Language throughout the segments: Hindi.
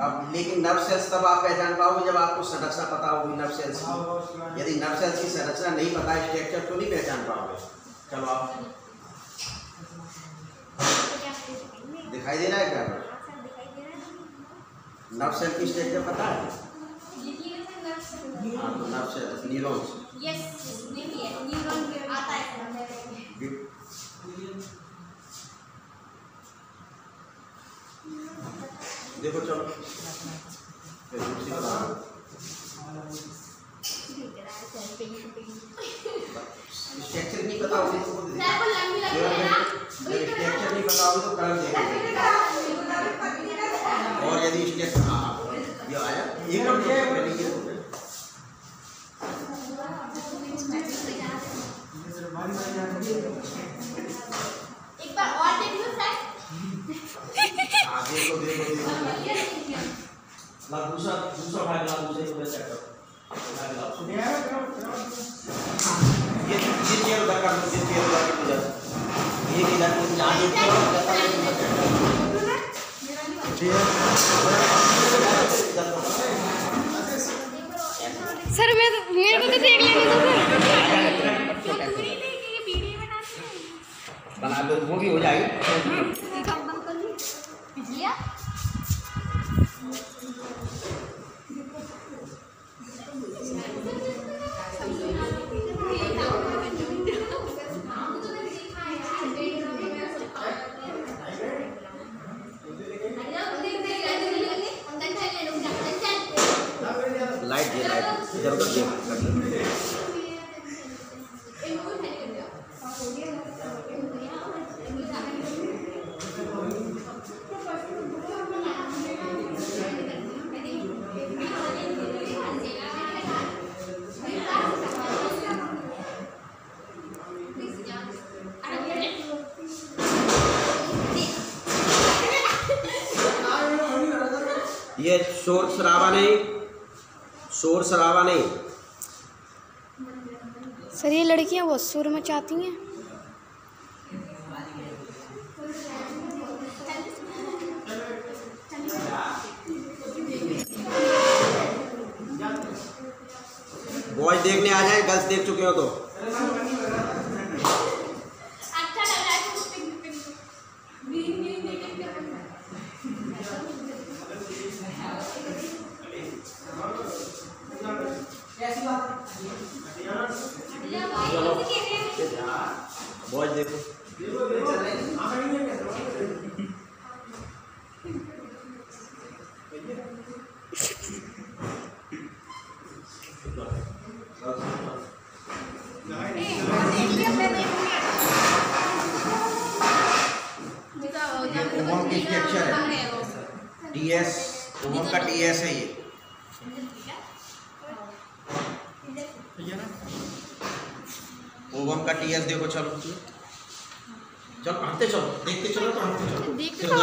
अब लेकिन नर्व सेल्स तब आप पहचान पाओगे जब आपको संरचना पता होगी नर्व सेल्स की। यदि नर्व सेल्स की संरचना नहीं पता है, स्ट्रक्चर, तो नहीं पहचान पाओगे। चलो आप दिखाई दे रहा है क्या? नर्व सेल की स्ट्रक्चर पता है? हाँ, तो नर्व सेल्स, न्यूरॉन्स। देखो चलो स्ट्रक्चर नहीं पता होगी तो स्ट्रक्चर नहीं पता होगी तो कलर देखेंगे। और यदि स्ट्रक्चर, हाँ ये आया एक बार और देख लो सर। देखो दूसरा भाग ला, दूसरे को चेक करो। ये चेयर उधर कर दो, ये चेयर उधर की वजह से ये इधर को जहाँ सर मेरे को तो देख लेने दो बना दो, वो भी हो जाएगी। लाइट ये लाइट इधर उधर देख ये शोर शराबा नहीं, शोर शराबा नहीं। सर ये लड़कियां बहुत शोर मचाती हैं। बॉयज देखने आ जाए, गर्ल्स देख चुके हो तो। चलो बॉयज देखो, ओवम की स्ट्रक्चर है टीएस, ओवम का टीएस है ये। ओवम का टीएस देखो। चलो चलो पढ़ते चलो, देखते चलो, पढ़ते चलो।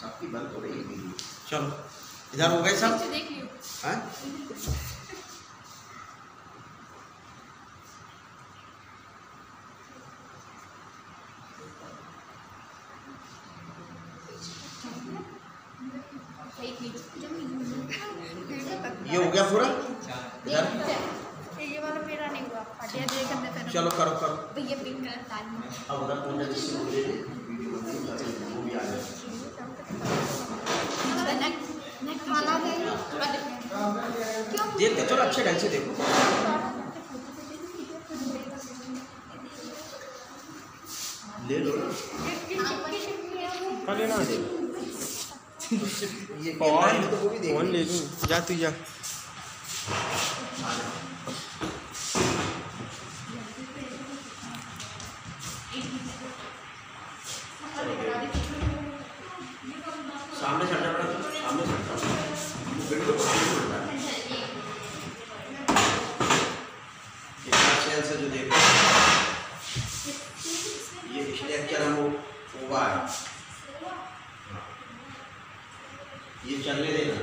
सबकी बंद हो रही है। चलो इधर हो गए सब? हाँ ये हो गया पूरा इधर। ये वाला मेरा नहीं हुआ, हटिया दे करने पे। चलो करो करो। ये पिंक कलर तान अब उधर कौन है जिससे वो भी आ जाए। खाना दे देखते चलो, अच्छे ढंग से देखो। ले लो कल लेना ये कौन ले लूँ, जा तू जा। सामने चढ़ना पड़ा, सामने सेल से जो देखो ये स्ट्रक्चर हम हुआ है, ये चलने देना।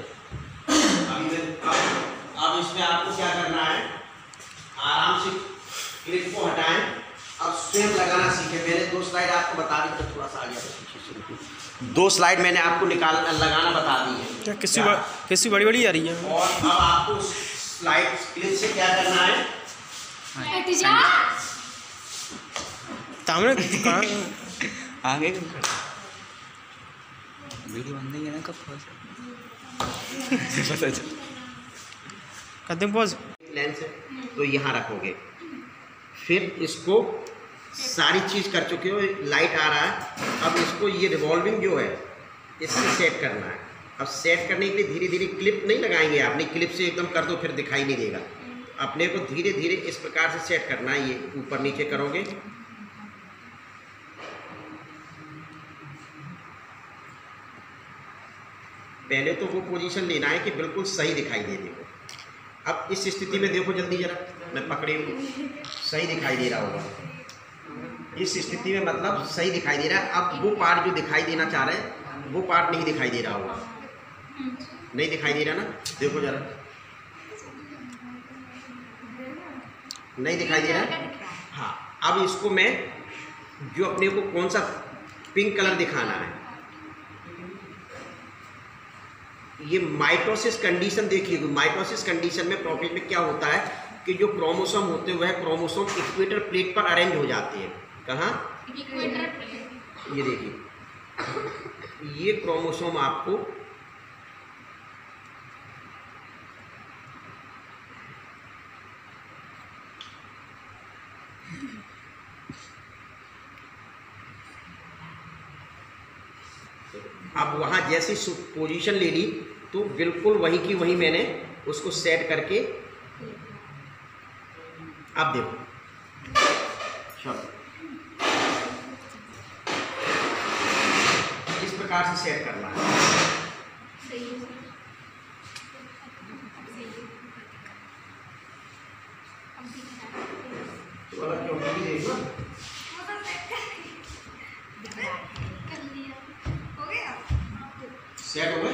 अब इसमें आपको क्या करना है, आराम से क्लिप को हटाएं स्टैम्प लगाना सीखे। मैंने 2 स्लाइड आपको बता दी, तो थोड़ा सा आ गया 2 स्लाइड मैंने आपको लगाना बता दी है। क्या किसी बड़ी बड़ी आ रही है। और अब आपको स्लाइड क्लिप से क्या करना है, तामने आगे वीडियो बंद नहीं है ना, कब पता चल करते पॉज लेंस है तो यहाँ रखोगे। फिर इसको सारी चीज़ कर चुके हो, लाइट आ रहा है। अब इसको ये रिवॉल्विंग जो है इससे सेट करना है। अब सेट करने के लिए धीरे धीरे क्लिप नहीं लगाएंगे, आपने क्लिप से एकदम कर दो फिर दिखाई नहीं देगा। अपने को धीरे धीरे इस प्रकार से सेट करना है। ये ऊपर नीचे करोगे, पहले तो वो पोजीशन लेना है कि बिल्कुल सही दिखाई दे। देखो अब इस स्थिति में देखो जल्दी जरा, मैं पकड़े हूँ, सही दिखाई दे रहा होगा। इस स्थिति में मतलब सही दिखाई दे रहा है। अब वो पार्ट जो दिखाई देना चाह रहे हैं वो पार्ट नहीं दिखाई दे रहा होगा, नहीं दिखाई दे रहा ना, देखो जरा, नहीं दिखाई दे रहा। हाँ, अब इसको मैं जो अपने को कौन सा पिंक कलर दिखाना है, ये माइटोसिस कंडीशन देखिए। माइटोसिस कंडीशन में प्रॉपर्टी में क्या होता है कि जो क्रोमोसोम होते हैं वह क्रोमोसोम इक्वेटर प्लेट पर अरेंज हो जाते हैं। कहाँ? Equator plate. ये देखिए, ये क्रोमोसोम आपको अब वहाँ जैसी पोजीशन ले ली तो बिल्कुल वही की वही मैंने उसको सेट करके, अब देखो चलो इस प्रकार से सेट करना है। तो अलग क्यों देखो सेट हो गए,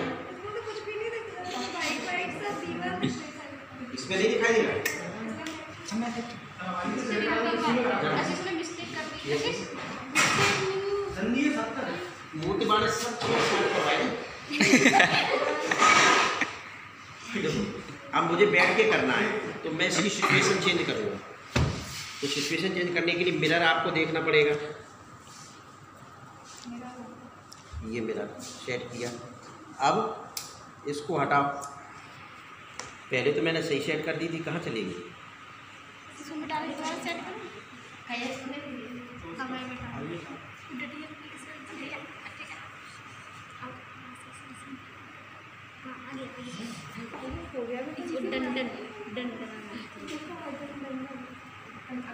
इसमें नहीं दिखाई दे रहा है। मोती बाने सब अब मुझे बैठ के करना है तो मैं इसकी सिचुएशन चेंज करूँगा। तो सिचुएशन चेंज करने के लिए मिरर आपको देखना पड़ेगा। ये मिरर सेट किया, अब इसको हटाओ। पहले तो मैंने सही सेट कर दी थी, कहाँ चलेगी?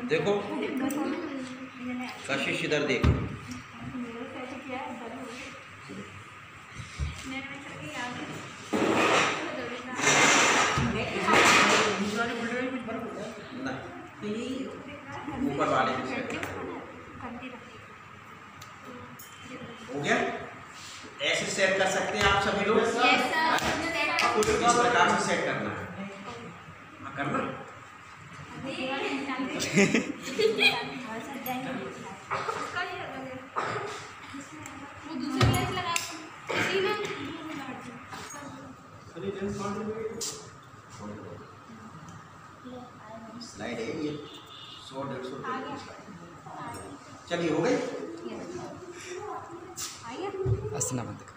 देखो कशिश इधर देखो, ऊपर वाले हो गया। ऐसे सेट कर सकते हैं आप सभी लोग। आपको इस प्रकार से सेट करना है, करना स्लाइड है ये 100-150 चलिए हो गई। हंसना बंद कर।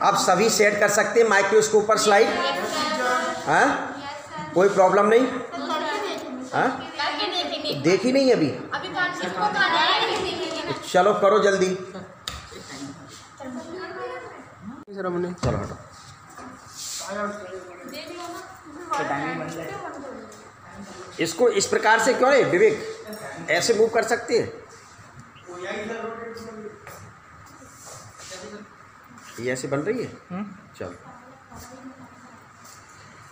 आप सभी सेट कर सकते हैं माइक्रोस्कोप पर स्लाइड। हाँ, कोई प्रॉब्लम नहीं। हाँ, देखी नहीं अभी, चलो करो जल्दी। चलो हटो। इसको इस प्रकार से क्यों नहीं विवेक, ऐसे मूव कर सकते हैं। ये ऐसे बन रही है। चलो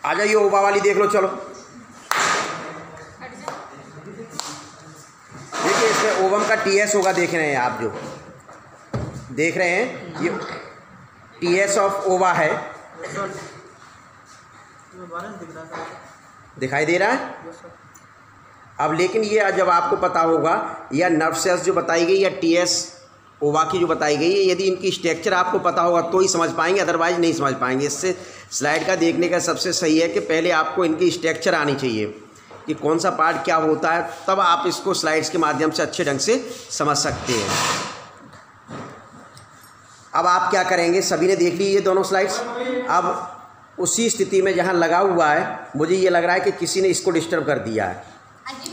आ जाइए, ओबा वाली देख लो। चलो इसमें ओवम का TS होगा, देख रहे हैं आप, जो देख रहे हैं ये TS ऑफ ओवा है, दिखाई दे रहा है। अब लेकिन ये जब आपको पता होगा, या नर्व सेल्स जो बताई गई, या TS ओवा की जो बताई गई है, यदि इनकी स्ट्रक्चर आपको पता होगा तो ही समझ पाएंगे, अदरवाइज नहीं समझ पाएंगे। इससे स्लाइड का देखने का सबसे सही है कि पहले आपको इनकी स्ट्रक्चर आनी चाहिए कि कौन सा पार्ट क्या होता है, तब आप इसको स्लाइड्स के माध्यम से अच्छे ढंग से समझ सकते हैं। अब आप क्या करेंगे, सभी ने देख ली ये दोनों स्लाइड्स। अब उसी स्थिति में जहाँ लगा हुआ है, मुझे ये लग रहा है कि किसी ने इसको डिस्टर्ब कर दिया है।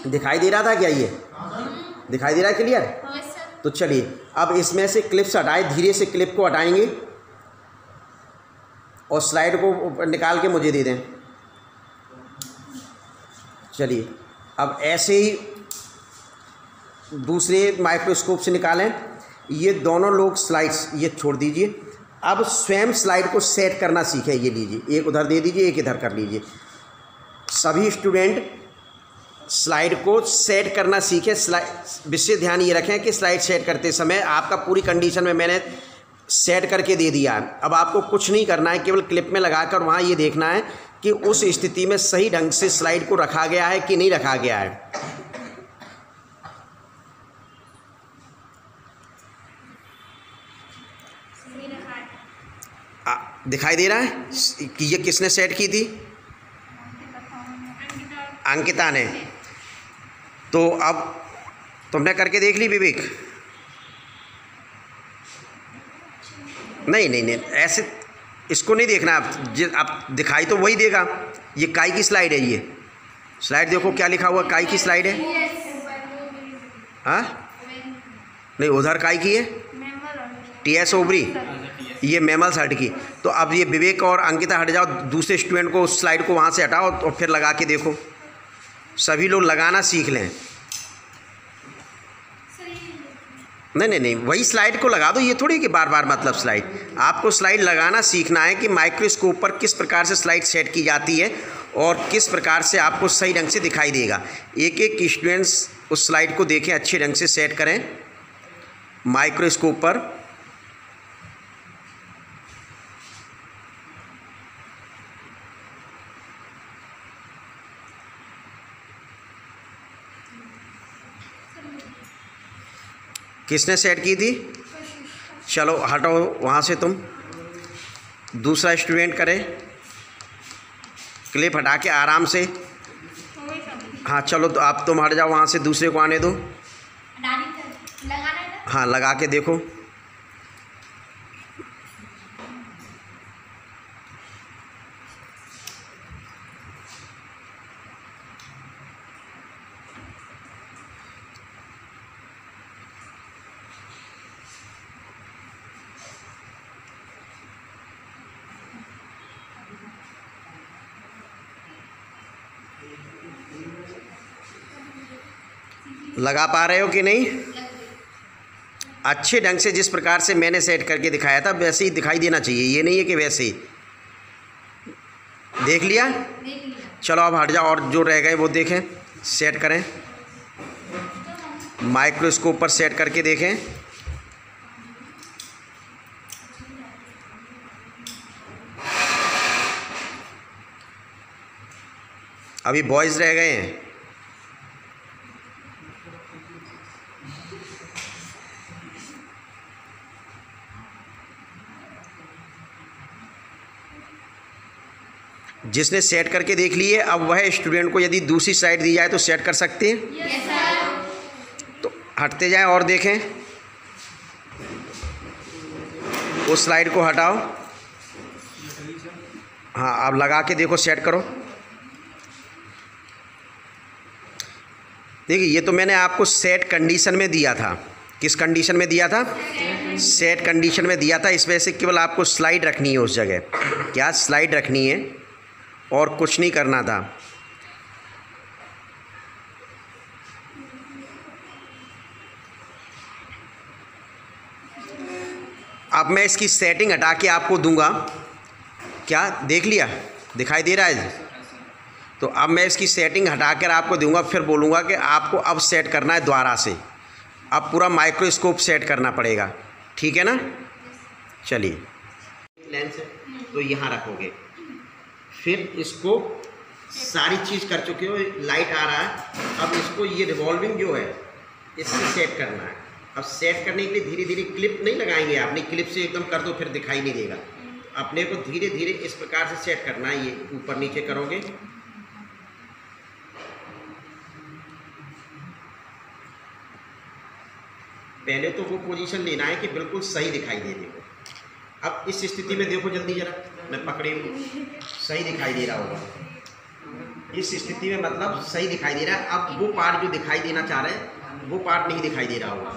दिखाई दे रहा था क्या? ये दिखाई दे रहा है क्लियर? तो चलिए अब इसमें से क्लिप्स हटाए, धीरे से क्लिप को हटाएंगे और स्लाइड को निकाल के मुझे दे दें। चलिए अब ऐसे ही दूसरे माइक्रोस्कोप से निकालें। ये दोनों लोग स्लाइड्स ये छोड़ दीजिए। अब स्वयं स्लाइड को सेट करना सीखें। ये लीजिए, एक उधर दे दीजिए, एक इधर कर लीजिए। सभी स्टूडेंट स्लाइड को सेट करना सीखें। स्लाइड विशेष ध्यान ये रखें कि स्लाइड सेट करते समय आपका पूरी कंडीशन में मैंने सेट करके दे दिया है। अब आपको कुछ नहीं करना है, केवल क्लिप में लगाकर वहाँ ये देखना है कि उस स्थिति में सही ढंग से स्लाइड को रखा गया है कि नहीं रखा गया है। दिखाई दे रहा है कि ये किसने सेट की थी? अंकिता ने। तो अब तुमने करके देख ली विवेक? नहीं नहीं नहीं, ऐसे इसको नहीं देखना आप दिखाई तो वही देगा। ये काई की स्लाइड है। ये स्लाइड देखो क्या लिखा हुआ, काई की स्लाइड है। हाँ नहीं, उधर काई की है, TS ओवरी, ये मैमल्स हट की। तो अब ये विवेक और अंकिता हट जाओ, दूसरे स्टूडेंट को उस स्लाइड को वहाँ से हटाओ और फिर लगा के देखो। सभी लोग लगाना सीख लें। नहीं नहीं नहीं, वही स्लाइड को लगा दो। ये थोड़ी कि बार बार मतलब स्लाइड, आपको स्लाइड लगाना सीखना है कि माइक्रोस्कोप पर किस प्रकार से स्लाइड सेट की जाती है और किस प्रकार से आपको सही ढंग से दिखाई देगा। एक एक स्टूडेंट्स उस स्लाइड को देखें, अच्छे ढंग से सेट करें माइक्रोस्कोप पर। किसने सेट की थी? चलो हटो वहाँ से, तुम दूसरा स्टूडेंट करे। क्लिप हटा के आराम से। हाँ चलो, तो आप तुम हट जाओ वहाँ से, दूसरे को आने दो। हाँ लगा के देखो। लगा पा रहे हो कि नहीं? अच्छे ढंग से जिस प्रकार से मैंने सेट करके दिखाया था वैसे ही दिखाई देना चाहिए। ये नहीं है कि वैसे ही। देख लिया? चलो अब हट जाओ और जो रह गए वो देखें, सेट करें, माइक्रोस्कोप पर सेट करके देखें। अभी बॉयज़ रह गए हैं। जिसने सेट करके देख लिए, अब वह स्टूडेंट को यदि दूसरी साइड दी जाए तो सेट कर सकते हैं। Yes sir. तो हटते जाएं और देखें। उस स्लाइड को हटाओ। हाँ अब लगा के देखो, सेट करो। देखिए ये तो मैंने आपको सेट कंडीशन में दिया था। किस कंडीशन में दिया था? सेट कंडीशन में दिया था। इस वजह से केवल आपको स्लाइड रखनी है उस जगह। क्या स्लाइड रखनी है और कुछ नहीं करना था। अब मैं इसकी सेटिंग हटा के आपको दूंगा। क्या देख लिया? दिखाई दे रहा है? तो अब मैं इसकी सेटिंग हटाकर आपको दूंगा, फिर बोलूँगा कि आपको अब सेट करना है दोबारा से। अब पूरा माइक्रोस्कोप सेट करना पड़ेगा, ठीक है ना। चलिए, लेंस है तो यहाँ रखोगे, फिर इसको सारी चीज़ कर चुके हो, लाइट आ रहा है, अब इसको ये रिवॉल्विंग जो है इससे सेट करना है। अब सेट करने के लिए धीरे धीरे क्लिप नहीं लगाएंगे, आपने क्लिप से एकदम कर दो फिर दिखाई नहीं देगा। अपने को धीरे धीरे इस प्रकार से सेट करना है। ये ऊपर नीचे करोगे, पहले तो वो पोजीशन लेना है कि बिल्कुल सही दिखाई दे देखो। अब इस स्थिति में देखो जल्दी जरा, मैं पकड़े हूँ, सही दिखाई दे रहा होगा। इस स्थिति में मतलब सही दिखाई दे रहा है। अब वो पार्ट जो दिखाई देना चाह रहे हैं वो पार्ट नहीं दिखाई दे रहा होगा,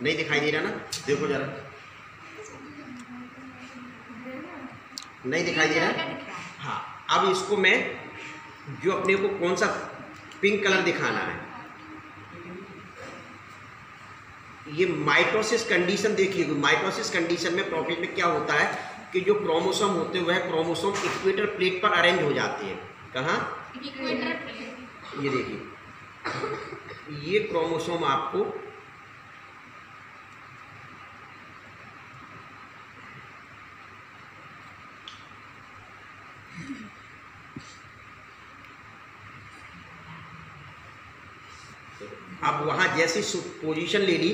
नहीं दिखाई दे रहा ना, देखो जरा, नहीं दिखाई दे रहा। हाँ, अब इसको मैं जो अपने को कौन सा पिंक कलर दिखाना है, ये माइटोसिस कंडीशन देखिए। माइटोसिस कंडीशन में प्रोटीन में क्या होता है कि जो क्रोमोसोम होते हुए क्रोमोसोम इक्वेटर प्लेट पर अरेंज हो जाते हैं। कहाँ? Equator plate. ये देखिए, ये क्रोमोसोम आपको अब वहाँ जैसी पोजीशन ले ली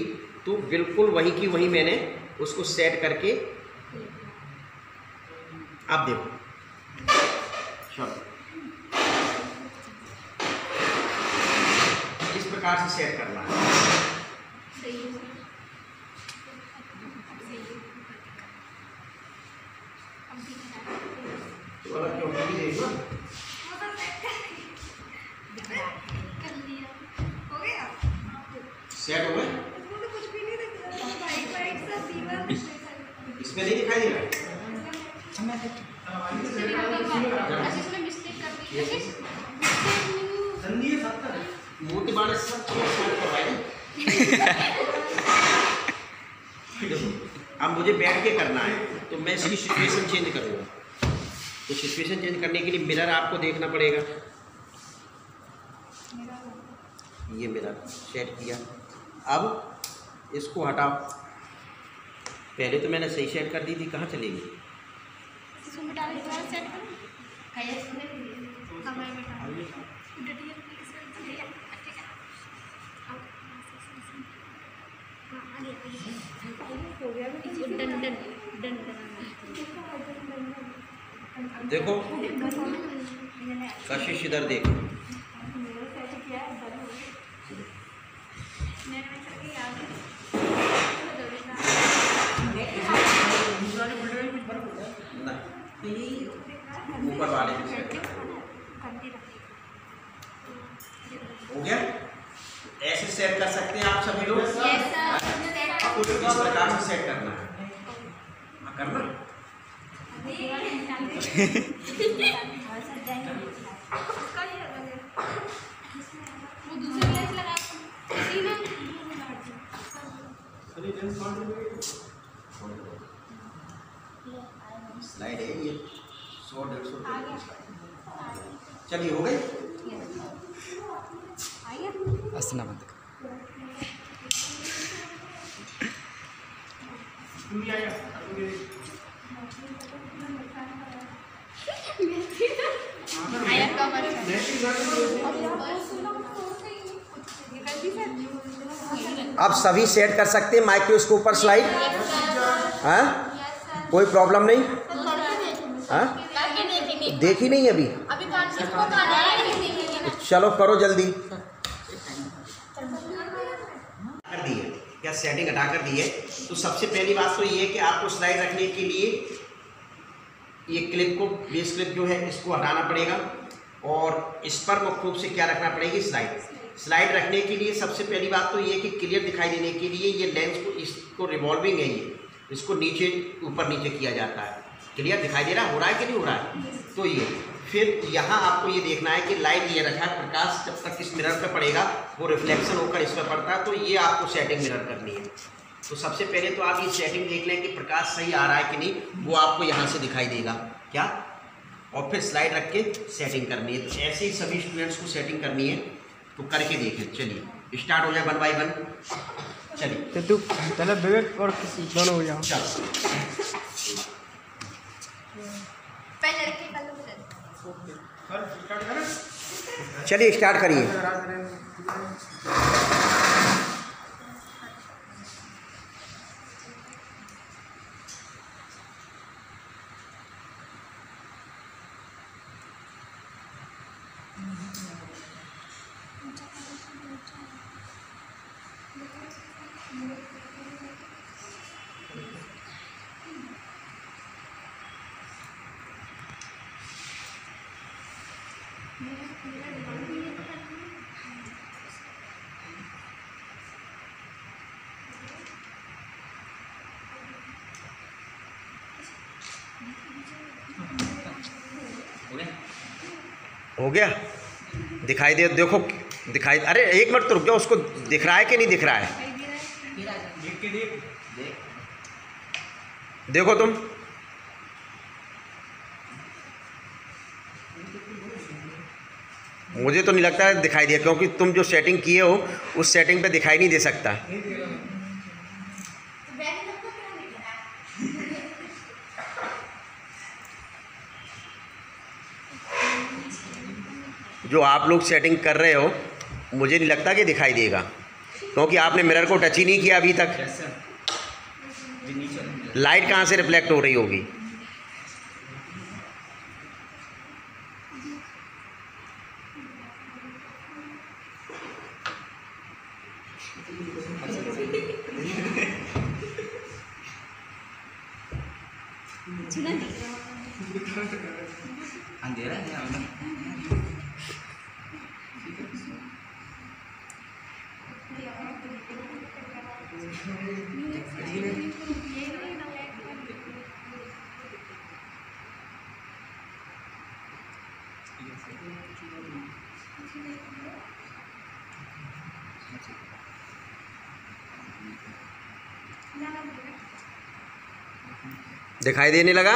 तो बिल्कुल वही की वही मैंने उसको सेट करके, अब देखो चलो इस प्रकार से सेट करना है। सेट हो गए? इसमें नहीं दिखाई दे रहा? मोटी बात सब अब मुझे बैठ के करना है तो मैं इसकी सिचुएशन चेंज करूँगा। तो सिचुएशन चेंज करने के लिए मिरर आपको देखना पड़ेगा। ये मिरर सेट किया, अब इसको हटाओ। पहले तो मैंने सही सेट कर दी थी, कहाँ चलेगी? देखो कशिश इधर देखो, ऊपर वाले हो गया। ऐसे सेट कर सकते हैं आप सभी लोग। आपको इस प्रकार से सेट करना है, करना स्लाइड है ये 100-150। चलिए हो गए। हंसना बंद कर। अब सभी सेट कर सकते हैं माइक्रोस्कोप पर स्लाइड। हाँ, कोई प्रॉब्लम नहीं। हाँ, देखी नहीं अभी। चलो करो जल्दी। कर दिए क्या? सेटिंग हटा कर दी है। तो सबसे पहली बात तो ये है कि आपको स्लाइड रखने के लिए ये क्लिप को, बेस क्लिप जो है इसको हटाना पड़ेगा और इस पर मुख्य रूप से क्या रखना पड़ेगी? स्लाइड रखने के लिए सबसे पहली बात तो ये कि क्लियर दिखाई देने के लिए ये लेंस को, इसको रिवॉल्विंग है, ये इसको नीचे ऊपर नीचे किया जाता है। क्लियर दिखाई दे रहा है? हो रहा है कि नहीं हो रहा है? तो ये फिर यहाँ आपको ये देखना है कि लाइट ये रखा है, प्रकाश जब तक इस मिरर पे पड़ेगा वो रिफ्लेक्शन होकर इस पर पड़ता है। तो ये आपको सेटिंग मिरर करनी है। तो सबसे पहले तो आप ये सेटिंग देख लें कि प्रकाश सही आ रहा है कि नहीं, वो आपको यहाँ से दिखाई देगा क्या, और फिर स्लाइड रख के सेटिंग करनी है। तो ऐसे ही सभी स्टूडेंट्स को सेटिंग करनी है। तो करके देखें। चलिए स्टार्ट हो जाए 1 बाय 1। चलिए तो तू पहले विवेक और किसी दोनों हो जाओ। चलो पहले रखिए कल चलिए स्टार्ट करिए। हो गया? दिखाई दे, देखो दिखाई, अरे एक मिनट तो रुक जाओ, उसको दिख रहा है कि नहीं दिख रहा है? देखो तुम, मुझे तो नहीं लगता है दिखाई दिया, क्योंकि तुम जो सेटिंग किए हो उस सेटिंग पे दिखाई नहीं दे सकता। जो आप लोग सेटिंग कर रहे हो मुझे नहीं लगता कि दिखाई देगा, क्योंकि आपने मिरर को टच ही नहीं किया अभी तक। लाइट कहाँ से रिफ्लेक्ट हो रही होगी? अंधेरा है अंदर। दिखाई देने लगा?